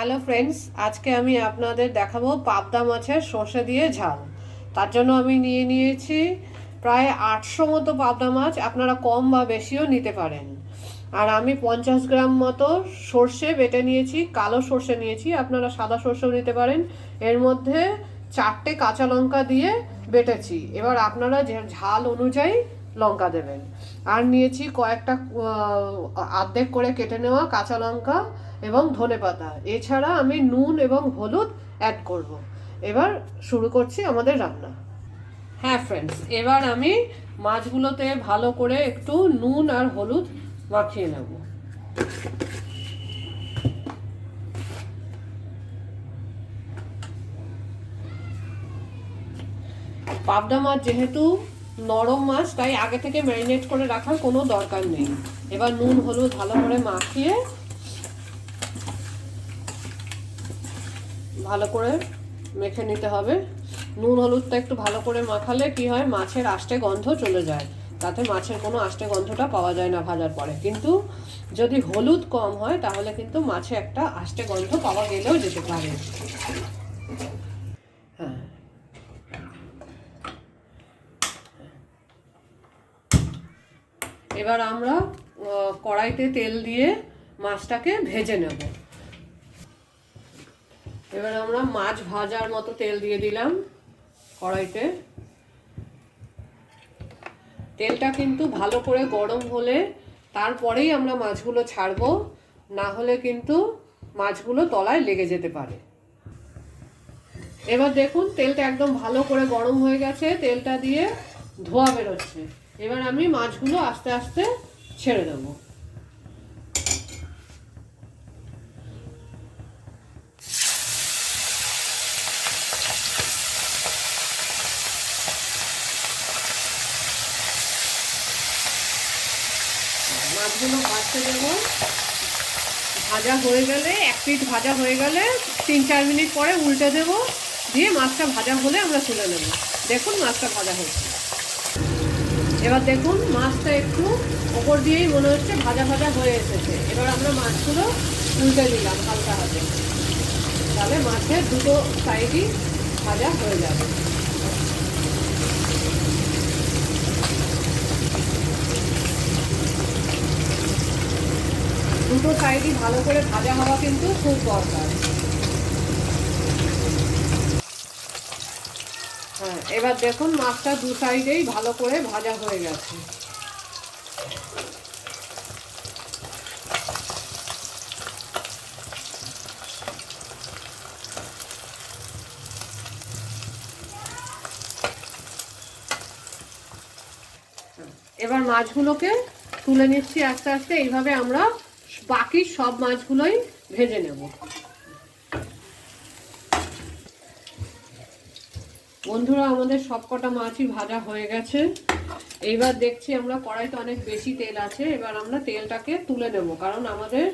Hello friends, আজকে আমি আপনাদের দেখাবো পাবদা মাছের সর্ষে দিয়ে ঝাল। তার জন্য আমি নিয়েছি প্রায় 800 মতো পাবদা মাছ। আপনারা কম বা বেশিও নিতে পারেন। আর আমি 50 গ্রাম মতো সর্ষে বেটে নিয়েছি, কালো সর্ষে নিয়েছি, আপনারা সাদা সর্ষেও নিতে পারেন। এর মধ্যে 4টে কাঁচা লঙ্কা দিয়ে বেটেছি। এবার আপনারা যে ঝাল অনুযায়ী লঙ্কা দেবেন। আর নিয়েছি কয়েকটা অর্ধেক করে কেটে নেওয়া কাঁচা লঙ্কা এবং ধনেপাতা। এছাড়া আমি নুন এবং হলুদ অ্যাড করব। এবার শুরু করছি আমাদের রান্না। হ্যাঁ ফ্রেন্ডস, এবার আমি মাছগুলোতে ভালো করে একটু নুন আর হলুদ মাখিয়ে নেব। পাবদা মাছ যেহেতু নরম মাছ, তাই আগে থেকে ম্যারিনেট করে রাখার কোনো দরকার নেই। এবার নুন হলুদ ভালো করে মাখিয়ে ভালো করে মেখে নিতে হবে। নুন হলুদটা একটু ভালো করে মাখালে কি হয়, মাছের আষ্টে গন্ধ চলে যায়, তাতে মাছের কোনো আষ্টে গন্ধটা পাওয়া যায় না ভাজার পরে। কিন্তু যদি হলুদ কম হয় তাহলে কিন্তু মাছে একটা আষ্টে গন্ধ পাওয়া গেলেও যেতে পারে। হ্যাঁ, এবার আমরা কড়াইতে তেল দিয়ে মাছটাকে ভেজে নেব। এবার আমরা মাছ ভাজার মতো তেল দিয়ে দিলাম কড়াইতে। তেলটা কিন্তু ভালো করে গরম হলে তারপরেই আমরা মাছগুলো ছাড়বো, না হলে কিন্তু মাছগুলো তলায় লেগে যেতে পারে। এবার দেখুন তেলটা একদম ভালো করে গরম হয়ে গেছে, তেলটা দিয়ে ধোয়া বেরোচ্ছে। এবার আমি মাছগুলো আস্তে আস্তে ছেড়ে দেবো। মাছগুলো ভাজতে দেবো। ভাজা হয়ে গেলে, এক পিঠ ভাজা হয়ে গেলে 3-4 মিনিট পরে উল্টে দেবো, দিয়ে মাছটা ভাজা হলে আমরা তুলে নেব। দেখুন মাছটা ভাজা হচ্ছে। এবার দেখুন মাছটা একটু ওপর দিয়েই মনে হচ্ছে ভাজা ভাজা হয়ে এসেছে। এবার আমরা মাছগুলো উল্টে দিলাম হালকা হাতে, তাহলে মাছের দুটো সাইডই ভাজা হয়ে যাবে। দুটো সাইডই ভালো করে ভাজা হওয়া কিন্তু খুব দরকার। হ্যাঁ, এবার দেখুন মাছটা দু সাইডেই ভালো করে ভাজা হয়ে গেছে। এবার মাছগুলোকে তুলে নিচ্ছি আস্তে আস্তে। এইভাবে আমরা বাকি সব মাছগুলোই ভেজে নেব। বন্ধুরা, আমাদের সবকটা মাছই ভাজা হয়ে গেছে। এইবার দেখছি আমরা কড়াইতে অনেক বেশি তেল আছে। এবার আমরা তেলটাকে তুলে নেব, কারণ আমাদের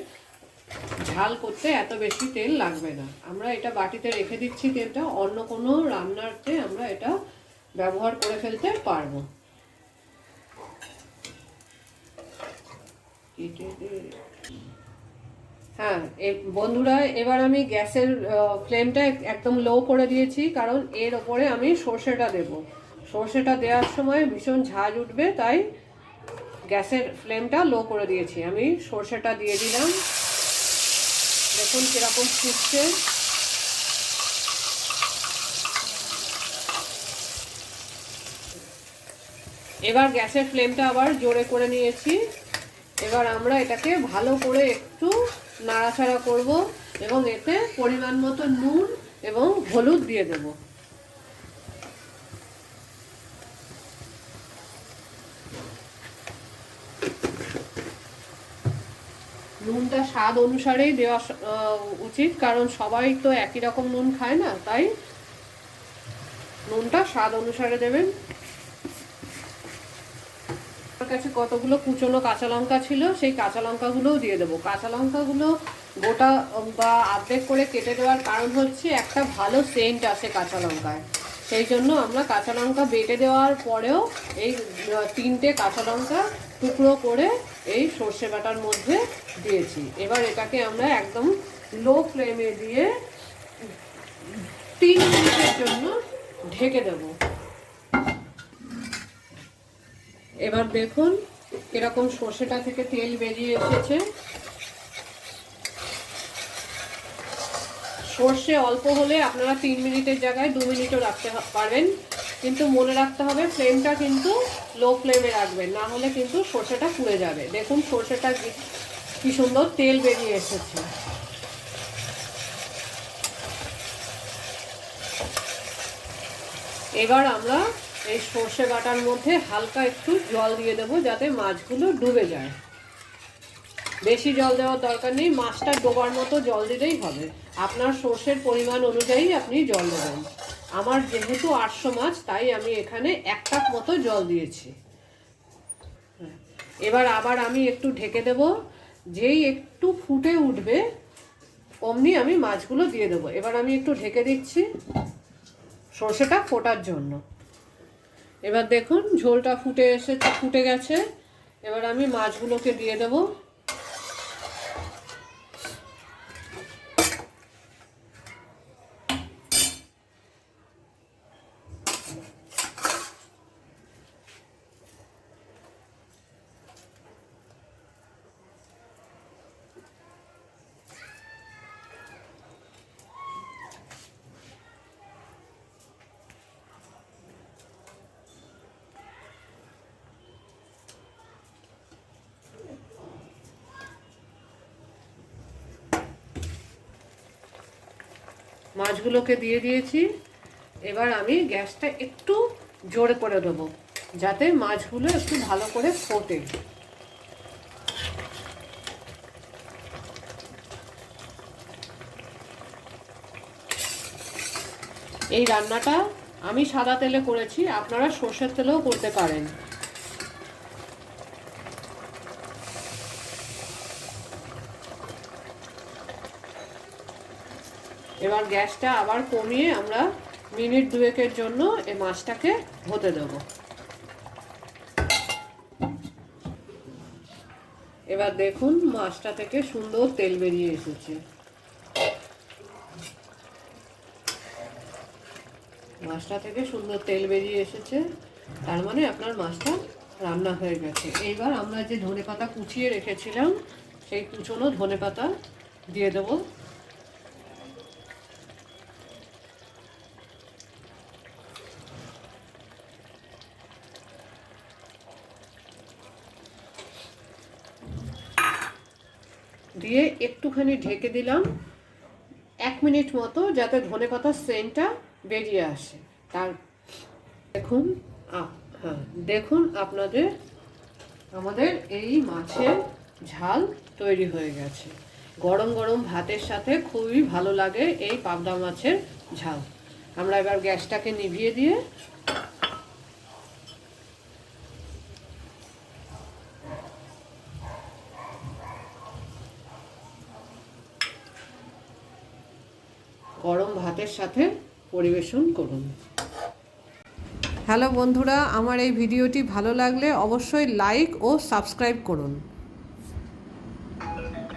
ঝাল করতে এত বেশি তেল লাগবে না। আমরা এটা বাটিতে রেখে দিচ্ছি তেলটা, অন্য কোনো রান্নাতে আমরা এটা ব্যবহার করে ফেলতে পারবো। হ্যাঁ বন্ধুরা, এবার আমি গ্যাসের ফ্লেমটা একদম লো করে দিয়েছি, কারণ এর ওপরে আমি সর্ষেটা দেব। সর্ষেটা দেওয়ার সময় ভীষণ ঝাঁজ উঠবে, তাই গ্যাসের ফ্লেমটা লো করে দিয়েছি। আমি সর্ষেটা দিয়ে দিলাম। দেখুন কিরকম ফুটছে। এবার গ্যাসের ফ্লেমটা আবার জোরে করে নিয়েছি। এবার আমরা এটাকে ভালো করে একটু নাড়াচাড়া করব এবং এতে পরিমাণ মতো নুন এবং হলুদ দিয়ে দেব। নুনটা স্বাদ অনুসারেই দেওয়া উচিত, কারণ সবাই তো একই রকম নুন খায় না, তাই নুনটা স্বাদ অনুসারে দেবেন। আমার কাছে কতগুলো কুচনো কাঁচা লঙ্কা ছিল, সেই কাঁচা লঙ্কাগুলোও দিয়ে দেবো। কাঁচা লঙ্কাগুলো গোটা বা অর্ধেক করে কেটে দেওয়ার কারণ হচ্ছে একটা ভালো সেন্ট আসে কাঁচা লঙ্কায়। সেই জন্য আমরা কাঁচা লঙ্কা বেটে দেওয়ার পরেও এই 3টে কাঁচা লঙ্কা টুকরো করে এই সর্ষে বাটার মধ্যে দিয়েছি। এবার এটাকে আমরা একদম লো ফ্লেমে দিয়ে 3 মিনিটের জন্য ঢেকে দেব। এবার দেখুন এরকম সর্ষেটা থেকে তেল বেরিয়ে এসেছে। সর্ষে অল্প হলে আপনারা 3 মিনিটের জায়গায় 2 মিনিটও রাখতে পারেন, কিন্তু মনে রাখতে হবে ফ্লেমটা কিন্তু লো ফ্লেমে রাখবেন, না হলে কিন্তু সর্ষেটা পুড়ে যাবে। দেখুন সর্ষেটা কি সুন্দর তেল বেরিয়ে এসেছে। এবার আমরা এই সর্ষে বাটার মধ্যে হালকা একটু জল দিয়ে দেবো যাতে মাছগুলো ডুবে যায়। বেশি জল দেওয়ার দরকার নেই, মাছটা ডোবার মতো জল দিলেই হবে। আপনার সর্ষের পরিমাণ অনুযায়ী আপনি জল দেবেন। আমার যেহেতু 800 মাছ তাই আমি এখানে 1 কাপ মতো জল দিয়েছি। এবার আবার আমি একটু ঢেকে দেব। যেই একটু ফুটে উঠবে অমনি আমি মাছগুলো দিয়ে দেবো। এবার আমি একটু ঢেকে দিচ্ছি সর্ষেটা ফোটার জন্য। এবার দেখুন ঝোলটা ফুটে গেছে। এবার আমি মাছগুলোকে দিয়ে দেবো। মাছগুলোকে দিয়ে দিয়েছি। এবার আমি গ্যাসটা একটু জোরে করে দেবো যাতে মাছগুলো একটু ভালো করে ফোটে। এই রান্নাটা আমি সাদা তেলে করেছি, আপনারা সর্ষের তেলেও করতে পারেন। এবার গ্যাসটা আবার কমিয়ে আমরা মিনিট 2-এর জন্য এই মাছটাকে হতে দেব। এবার দেখুন মাছটা থেকে সুন্দর তেল বেরিয়ে এসেছে। মাছটা থেকে সুন্দর তেল বেরিয়ে এসেছে, তার মানে আপনার মাছটা রান্না হয়ে গেছে। এইবার আমরা যে ধনেপাতা কুচিয়ে রেখেছিলাম সেই কুচনো ধনেপাতা দিয়ে দেবো। দিয়ে একটুখানি ঢেকে দিলাম 1 মিনিট মতো যাতে ধনেপাতার সেন্টটা বেরিয়ে আসে। তার দেখুন আমাদের এই মাছের ঝাল তৈরি হয়ে গেছে। গরম গরম ভাতের সাথে খুবই ভালো লাগে এই পাবদা মাছের ঝাল। আমরা এবার গ্যাসটাকে নিভিয়ে দিয়ে গরম ভাতের সাথে পরিবেশন করুন। হ্যালো বন্ধুরা, আমার এই ভিডিওটি ভালো লাগলে অবশ্যই লাইক ও সাবস্ক্রাইব করুন।